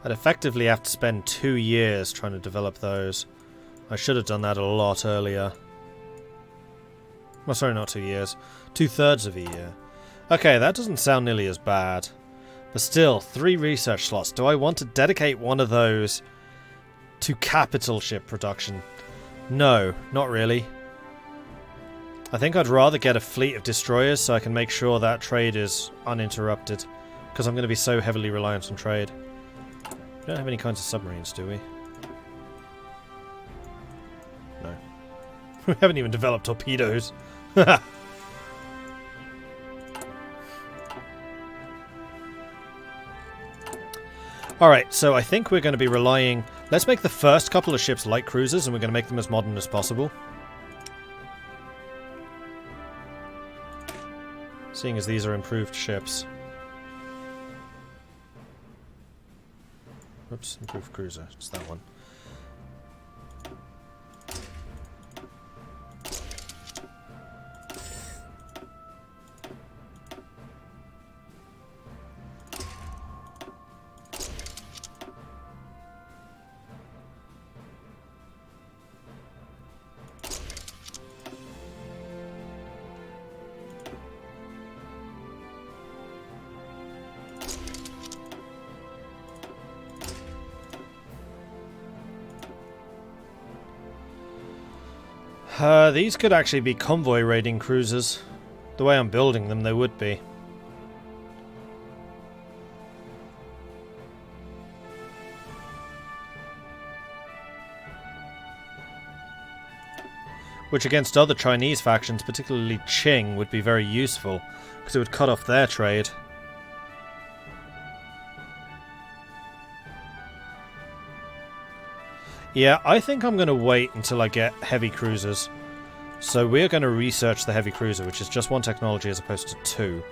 I'd effectively have to spend 2 years trying to develop those. I should have done that a lot earlier. Well, sorry, not 2 years. 2/3 of a year. Okay, that doesn't sound nearly as bad. But still, 3 research slots. Do I want to dedicate one of those to capital ship production? No, not really. I think I'd rather get a fleet of destroyers so I can make sure that trade is uninterrupted. Because I'm going to be so heavily reliant on trade. We don't have any kinds of submarines, do we? No. We haven't even developed torpedoes. Alright, so I think we're going to be relying... Let's make the first couple of ships light cruisers, and we're going to make them as modern as possible. Seeing as these are improved ships. Oops, improved cruiser. It's that one. These could actually be convoy raiding cruisers. The way I'm building them, they would be. Which against other Chinese factions, particularly Qing, would be very useful, because it would cut off their trade. Yeah, I think I'm going to wait until I get heavy cruisers. So we're going to research the heavy cruiser, which is just 1 technology as opposed to 2.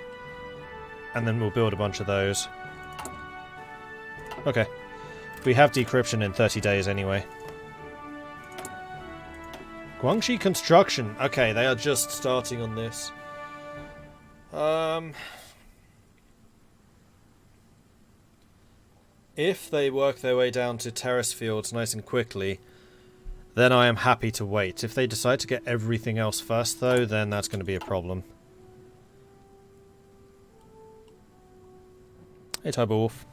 And then we'll build a bunch of those. Okay. We have decryption in 30 days anyway. Guangxi Construction. Okay, they are just starting on this. If they work their way down to terrace fields nice and quickly, then I am happy to wait. If they decide to get everything else first, though, then that's going to be a problem. Hey, Tiber Wolf.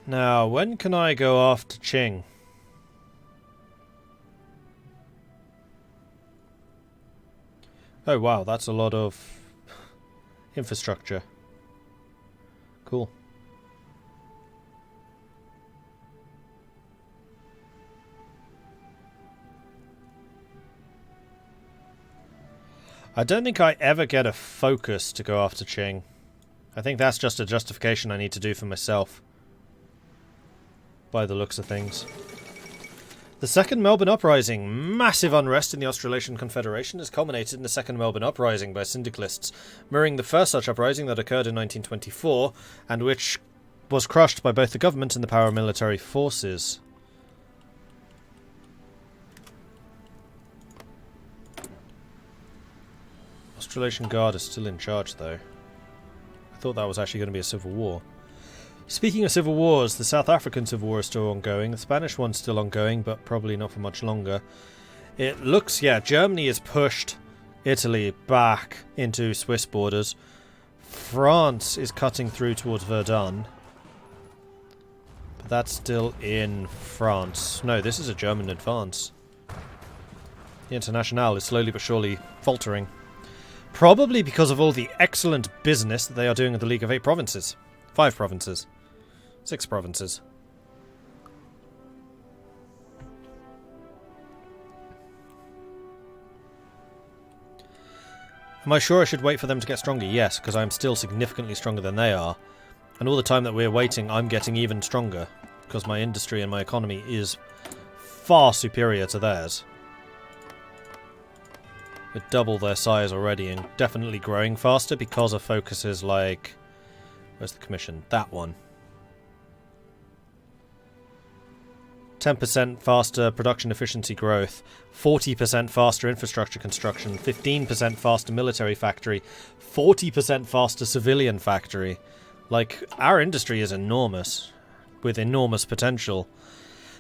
Now, when can I go after Qing? Oh wow, that's a lot of infrastructure. Cool. I don't think I ever get a focus to go after Qing. I think that's just a justification I need to do for myself. By the looks of things. The Second Melbourne Uprising. Massive unrest in the Australasian Confederation has culminated in the Second Melbourne Uprising by syndicalists, mirroring the first such uprising that occurred in 1924, and which was crushed by both the government and the paramilitary forces. Australasian Guard is still in charge, though. I thought that was actually going to be a civil war. Speaking of civil wars, the South African Civil War is still ongoing, the Spanish one's still ongoing, but probably not for much longer. It looks, yeah, Germany has pushed Italy back into Swiss borders. France is cutting through towards Verdun. But that's still in France. No, this is a German advance. The Internationale is slowly but surely faltering. Probably because of all the excellent business that they are doing in the League of 8 provinces. 5 provinces. 6 provinces. Am I sure I should wait for them to get stronger? Yes, because I'm still significantly stronger than they are. And all the time that we're waiting, I'm getting even stronger. because my industry and my economy is far superior to theirs. We're double their size already and definitely growing faster because of focuses like... Where's the commission? That one. 10% faster production efficiency growth, 40% faster infrastructure construction, 15% faster military factory, 40% faster civilian factory. Like, our industry is enormous, with enormous potential.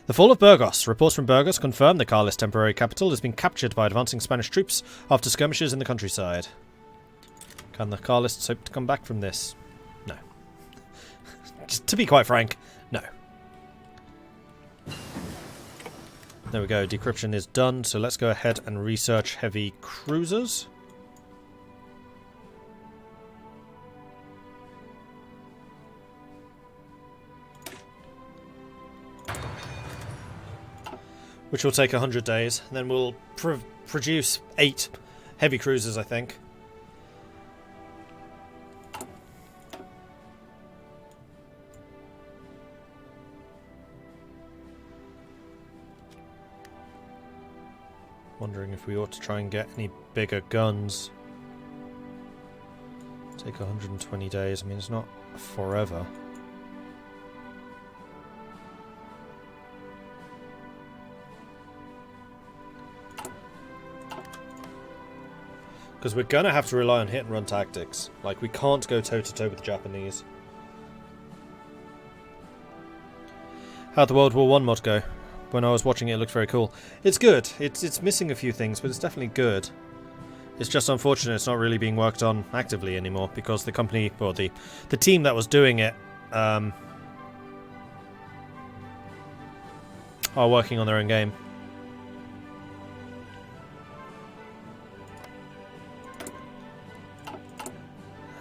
The fall of Burgos. Reports from Burgos confirm the Carlist temporary capital has been captured by advancing Spanish troops after skirmishes in the countryside. Can the Carlists hope to come back from this? No. Just to be quite frank, no. There we go, decryption is done, so let's go ahead and research heavy cruisers. Which will take 100 days, and then we'll produce 8 heavy cruisers, I think. Wondering if we ought to try and get any bigger guns. Take 120 days. I mean, it's not forever. Because we're going to have to rely on hit-and-run tactics. Like, we can't go toe-to-toe with the Japanese. How'd the World War I mod go? When I was watching it, it looked very cool. It's good. It's missing a few things, but it's definitely good. It's just unfortunate it's not really being worked on actively anymore, because the company, or the team that was doing it, are working on their own game.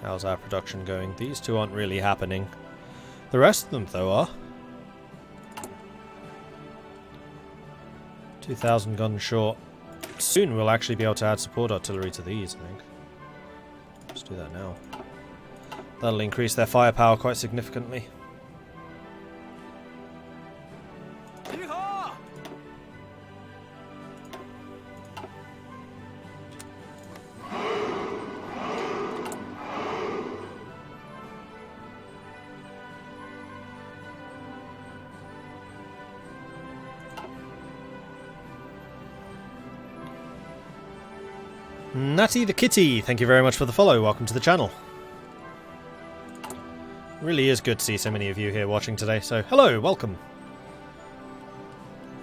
How's our production going? These two aren't really happening. The rest of them, though, are. 2,000 guns short. Soon we'll actually be able to add support artillery to these, I think. Let's do that now. That'll increase their firepower quite significantly. Natty the Kitty, thank you very much for the follow. Welcome to the channel. Really is good to see so many of you here watching today, so hello, welcome.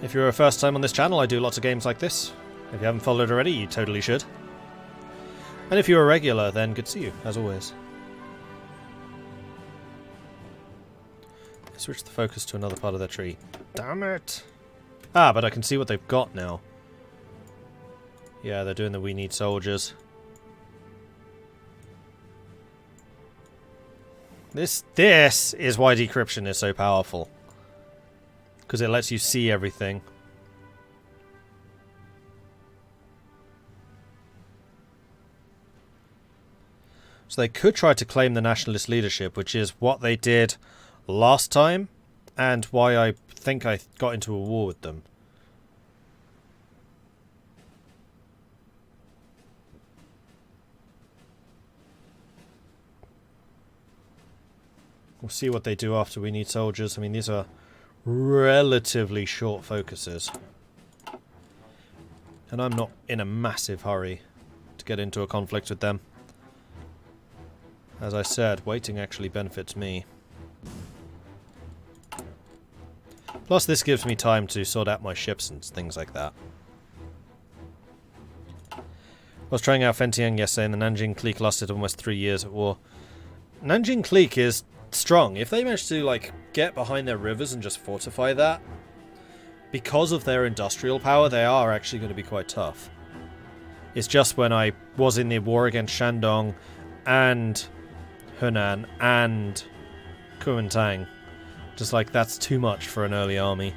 If you're a first time on this channel, I do lots of games like this. If you haven't followed already, you totally should. And if you're a regular, then good to see you, as always. Switch the focus to another part of their tree. Damn it! Ah, but I can see what they've got now. Yeah, they're doing the we need soldiers. This is why decryption is so powerful. Because it lets you see everything. So they could try to claim the nationalist leadership, which is what they did last time, and why I think I got into a war with them. We'll see what they do after we need soldiers. I mean, these are relatively short focuses. And I'm not in a massive hurry to get into a conflict with them. As I said, waiting actually benefits me. Plus, this gives me time to sort out my ships and things like that. I was trying out Fentiang yesterday, and the Nanjing clique lasted almost 3 years at war. Nanjing clique is strong. If they manage to, like, get behind their rivers and just fortify that, because of their industrial power, they are actually going to be quite tough. It's just when I was in the war against Shandong and Hunan and Kuomintang, just like, that's too much for an early army.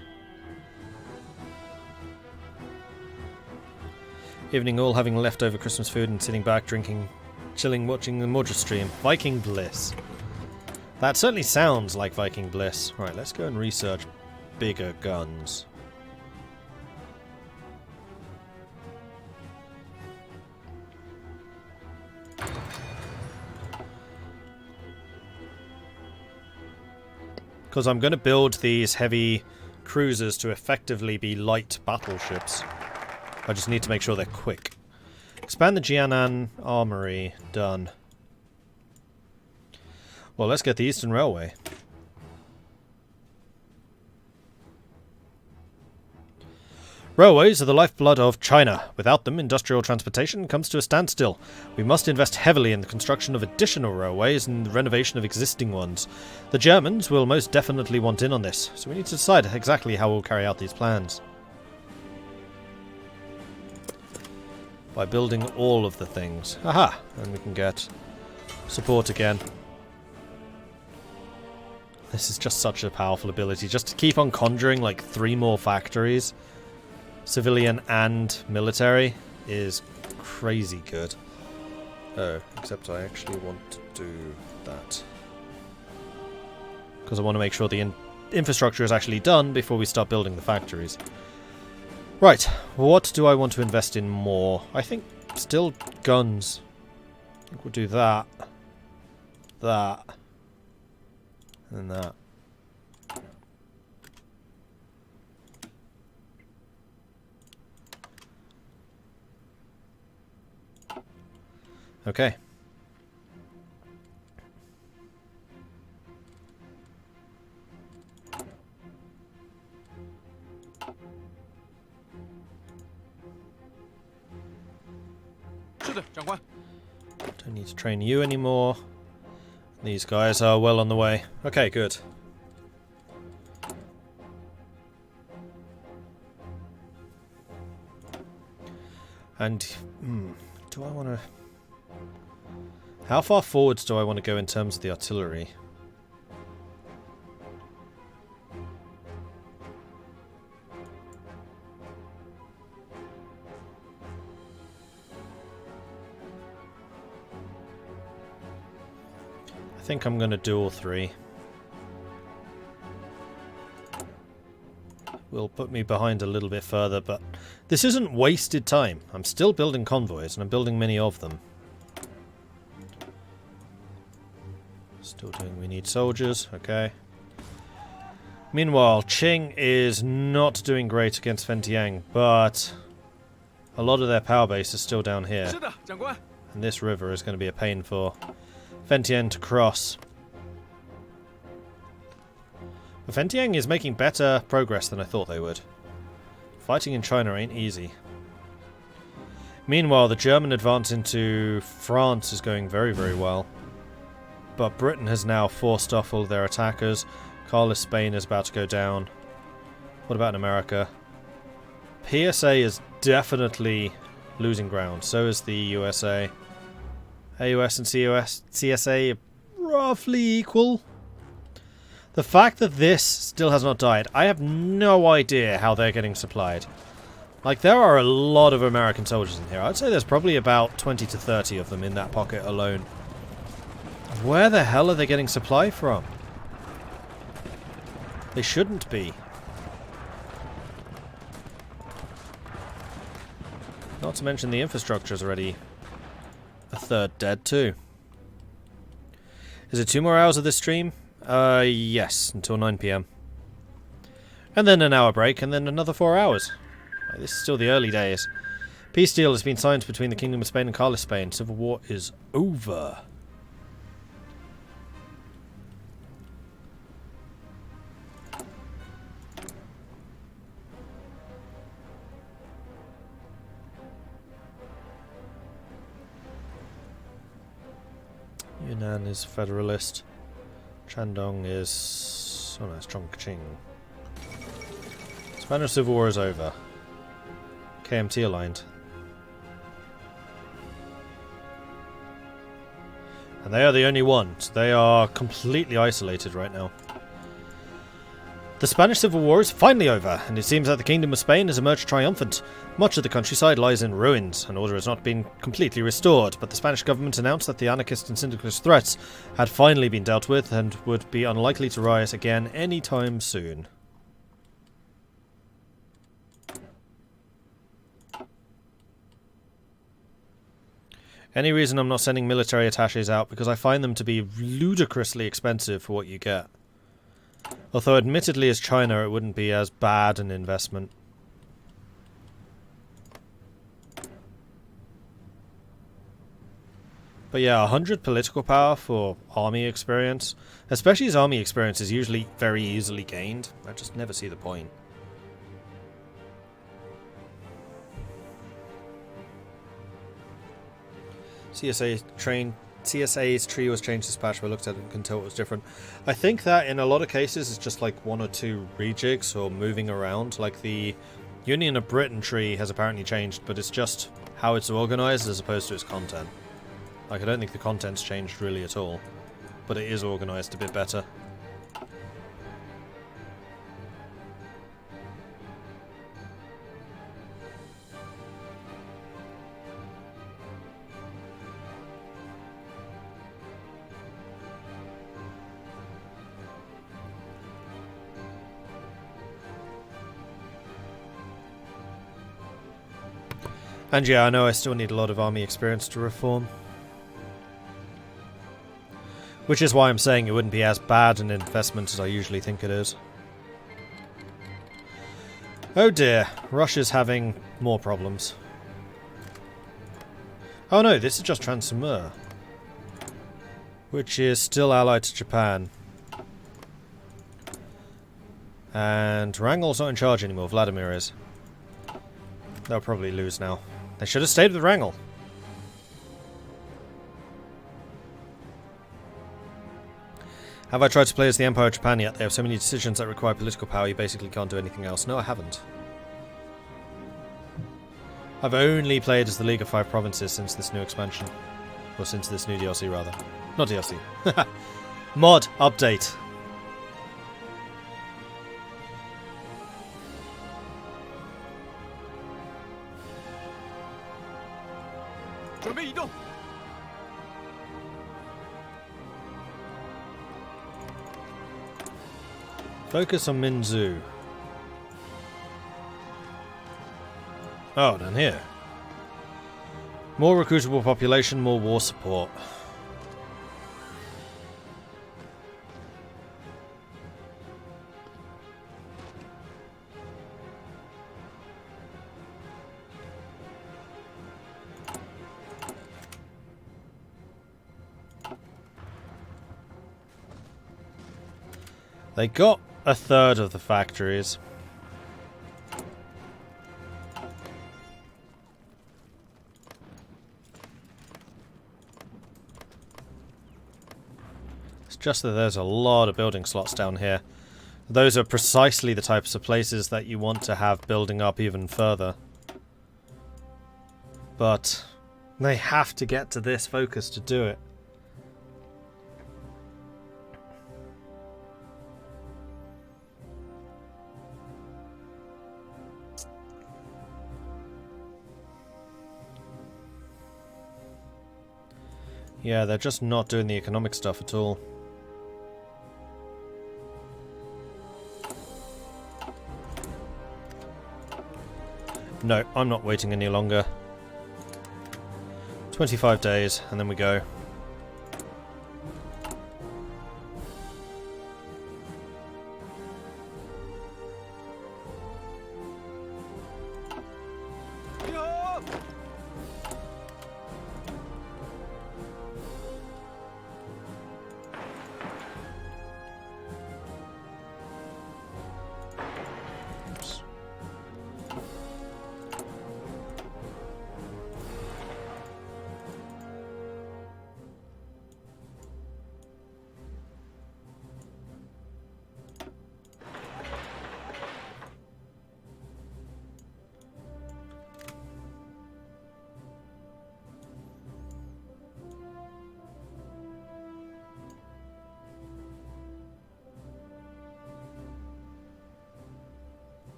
Evening all, having leftover Christmas food and sitting back, drinking, chilling, watching the Mordra stream. Viking Bliss. That certainly sounds like Viking Bliss. Right, let's go and research bigger guns. Because I'm going to build these heavy cruisers to effectively be light battleships. I just need to make sure they're quick. Expand the Jianan Armory. Done. Well, let's get the Eastern Railway. Railways are the lifeblood of China. Without them, industrial transportation comes to a standstill. We must invest heavily in the construction of additional railways and the renovation of existing ones. The Germans will most definitely want in on this, so we need to decide exactly how we'll carry out these plans. By building all of the things. Aha! And we can get support again. This is just such a powerful ability. Just to keep on conjuring like 3 more factories, civilian and military, is crazy good. Oh, except I actually want to do that. Because I want to make sure the infrastructure is actually done before we start building the factories. Right, what do I want to invest in more? I think still guns. I think we'll do that. That. And that. Okay. Don't need to train you anymore. These guys are well on the way. Okay, good. And, do I want to... How far forwards do I want to go in terms of the artillery? I think I'm going to do all 3. Will put me behind a little bit further, but this isn't wasted time. I'm still building convoys, and I'm building many of them. Still doing, we need soldiers, okay. Meanwhile, Qing is not doing great against Fentiang, but a lot of their power base is still down here. And this river is going to be a pain for Fentiang to cross. But Fentiang is making better progress than I thought they would. Fighting in China ain't easy. Meanwhile, the German advance into France is going very, very well. But Britain has now forced off all their attackers. Carlos Spain is about to go down. What about in America? PSA is definitely losing ground. So is the USA. AUS and CSA are roughly equal. The fact that this still has not died, I have no idea how they're getting supplied. Like, there are a lot of American soldiers in here. I'd say there's probably about 20 to 30 of them in that pocket alone. Where the hell are they getting supply from? They shouldn't be. Not to mention the infrastructure's already a third dead too. Is it 2 more hours of this stream? Yes, until 9 PM. And then an hour break, and then another 4 hours. This is still the early days. Peace deal has been signed between the Kingdom of Spain and Carlos Spain. Civil war is over. Yunnan is federalist. Shandong is... oh no, it's Chongqing. Spanish Civil War is over. KMT aligned. And they are the only ones. They are completely isolated right now. The Spanish Civil War is finally over, and it seems that the Kingdom of Spain has emerged triumphant. Much of the countryside lies in ruins, and order has not been completely restored, but the Spanish government announced that the anarchist and syndicalist threats had finally been dealt with and would be unlikely to rise again any time soon. Any reason I'm not sending military attaches out? Because I find them to be ludicrously expensive for what you get. Although admittedly as China it wouldn't be as bad an investment. But yeah, 100 political power for army experience, especially as army experience is usually very easily gained. I just never see the point. CSA's tree was changed this patch, but I looked at it and can tell it was different. I think that in a lot of cases it's just like 1 or 2 rejigs or moving around. Like the Union of Britain tree has apparently changed, but it's just how it's organised as opposed to its content. Like, I don't think the content's changed really at all, but it is organised a bit better. And yeah, I know I still need a lot of army experience to reform. Which is why I'm saying it wouldn't be as bad an investment as I usually think it is. Oh dear, Russia's having more problems. Oh no, this is just Transmur, which is still allied to Japan. And Wrangel's not in charge anymore, Vladimir is. They'll probably lose now. They should have stayed with Wrangel. Have I tried to play as the Empire of Japan yet? They have so many decisions that require political power, you basically can't do anything else. No, I haven't. I've only played as the League of Five Provinces since this new expansion. Or since this new DLC, rather. Not DLC. Mod update. Focus on Minzu. Oh, down here. More recruitable population, more war support. They got a third of the factories. It's just that there's a lot of building slots down here. Those are precisely the types of places that you want to have building up even further. But they have to get to this focus to do it. Yeah, they're just not doing the economic stuff at all. No, I'm not waiting any longer. 25 days, and then we go.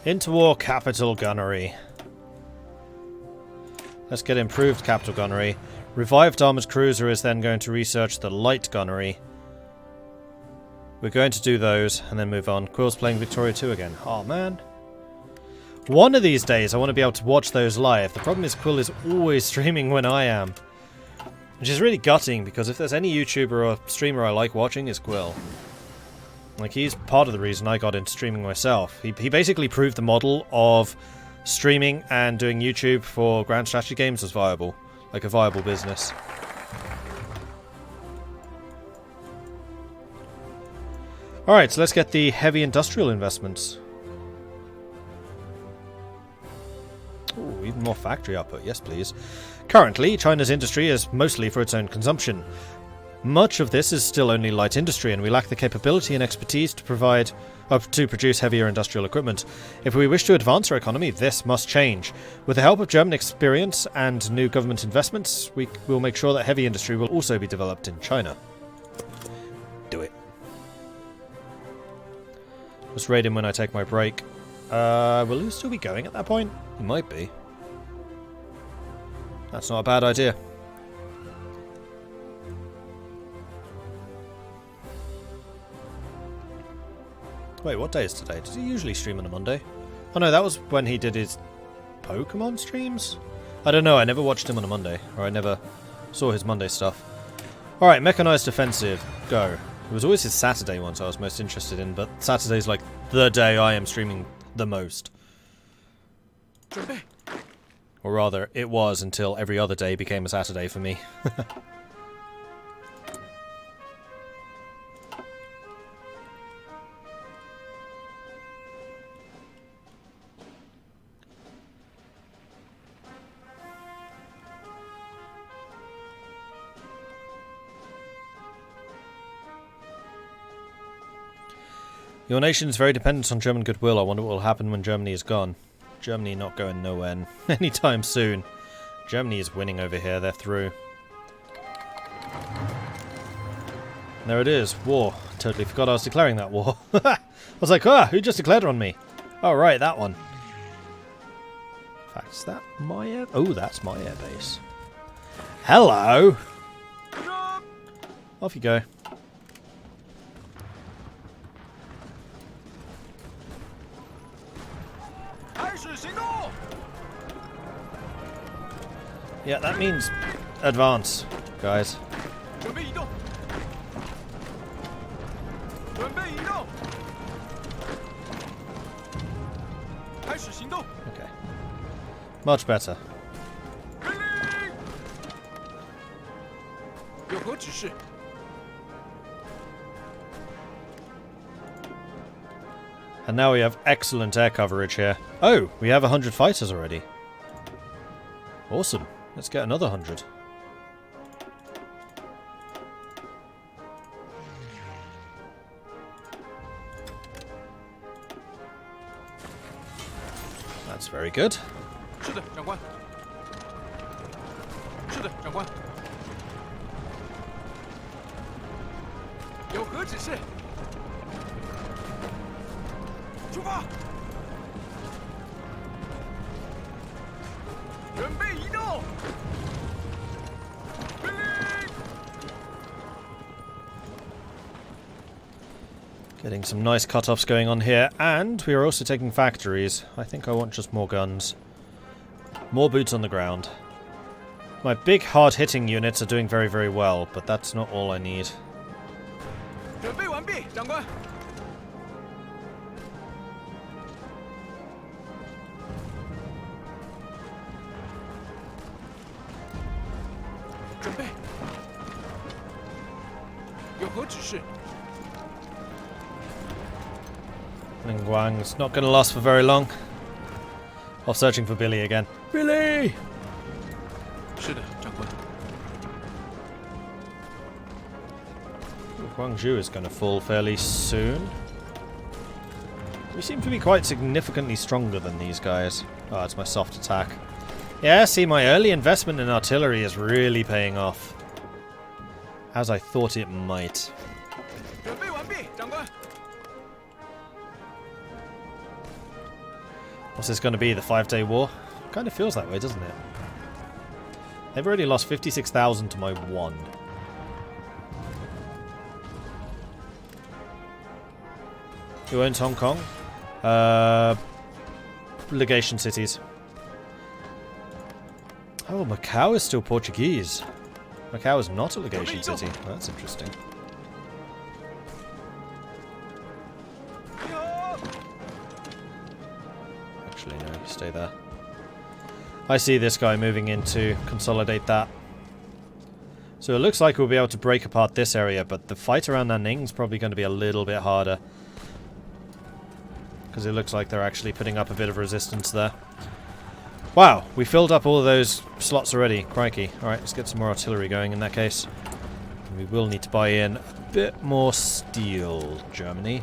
Interwar capital gunnery. Let's get improved capital gunnery. Revived armoured cruiser is then going to research the light gunnery. We're going to do those and then move on. Quill's playing Victoria 2 again. Oh, man. One of these days I want to be able to watch those live. The problem is Quill is always streaming when I am. Which is really gutting, because if there's any YouTuber or streamer I like watching, it's Quill. Like, he's part of the reason I got into streaming myself. He basically proved the model of streaming and doing YouTube for grand strategy games was viable. Like a viable business. Alright, so let's get the heavy industrial investments. Ooh, even more factory output, yes please. Currently, China's industry is mostly for its own consumption. Much of this is still only light industry, and we lack the capability and expertise to produce heavier industrial equipment. If we wish to advance our economy, this must change. With the help of German experience and new government investments, we will make sure that heavy industry will also be developed in China. Do it. Just raid him when I take my break. Will he still be going at that point? He might be. That's not a bad idea. Wait, what day is today? Does he usually stream on a Monday? Oh no, that was when he did his Pokemon streams? I don't know, I never watched him on a Monday. Or I never saw his Monday stuff. Alright, Mechanized Offensive. Go. It was always his Saturday ones I was most interested in, but Saturday's like the day I am streaming the most. Or rather, it was until every other day became a Saturday for me. Your nation is very dependent on German goodwill. I wonder what will happen when Germany is gone. Germany not going nowhere anytime soon. Germany is winning over here. They're through. And there it is. War. Totally forgot I was declaring that war. I was like, who just declared on me? Oh, right, that one. In fact, is that my air? Oh, that's my airbase. Hello! Off you go. Yeah, that means advance, guys. Okay. Much better. And now we have excellent air coverage here. Oh, we have 100 fighters already. Awesome. Let's get another 100. That's very good. Getting some nice cut-offs going on here, and we are also taking factories. I think I want just more guns. More boots on the ground. My big hard-hitting units are doing very, very well, but that's not all I need. Ningguang's not going to last for very long. Off searching for Billy again. Billy! Guangzhou is going to fall fairly soon. We seem to be quite significantly stronger than these guys. Oh, it's my soft attack. Yeah, see, my early investment in artillery is really paying off. As I thought it might. What's this going to be, the 5-day war? Kind of feels that way, doesn't it? They've already lost 56,000 to my 1. Who owns Hong Kong? Legation cities. Oh, Macau is still Portuguese. Macau is not a legation city. Well, that's interesting. Actually, no, you stay there. I see this guy moving in to consolidate that. So it looks like we'll be able to break apart this area, but the fight around Nanning is probably going to be a little bit harder. Because it looks like they're actually putting up a bit of resistance there. Wow, we filled up all of those slots already. Crikey. Alright, let's get some more artillery going in that case. And we will need to buy in a bit more steel, Germany.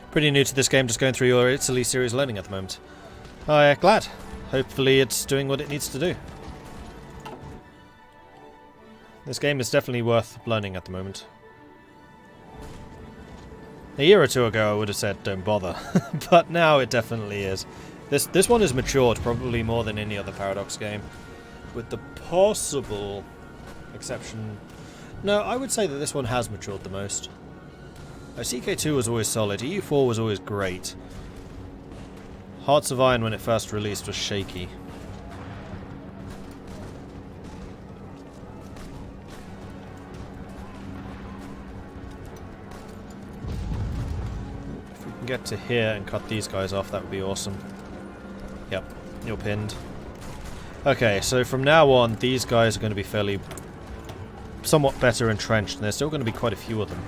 Pretty new to this game, just going through your Italy series learning at the moment. Oh yeah, glad. Hopefully it's doing what it needs to do. This game is definitely worth learning at the moment. A year or two ago I would have said don't bother, but now it definitely is. This one has matured probably more than any other Paradox game, with the possible exception... No, I would say that this one has matured the most. CK2 was always solid, EU4 was always great. Hearts of Iron when it first released was shaky. If we can get to here and cut these guys off, that would be awesome. Yep, you're pinned. Okay, so from now on, these guys are going to be fairly... somewhat better entrenched, and there's still going to be quite a few of them.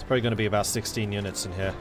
Probably going to be about 16 units in here.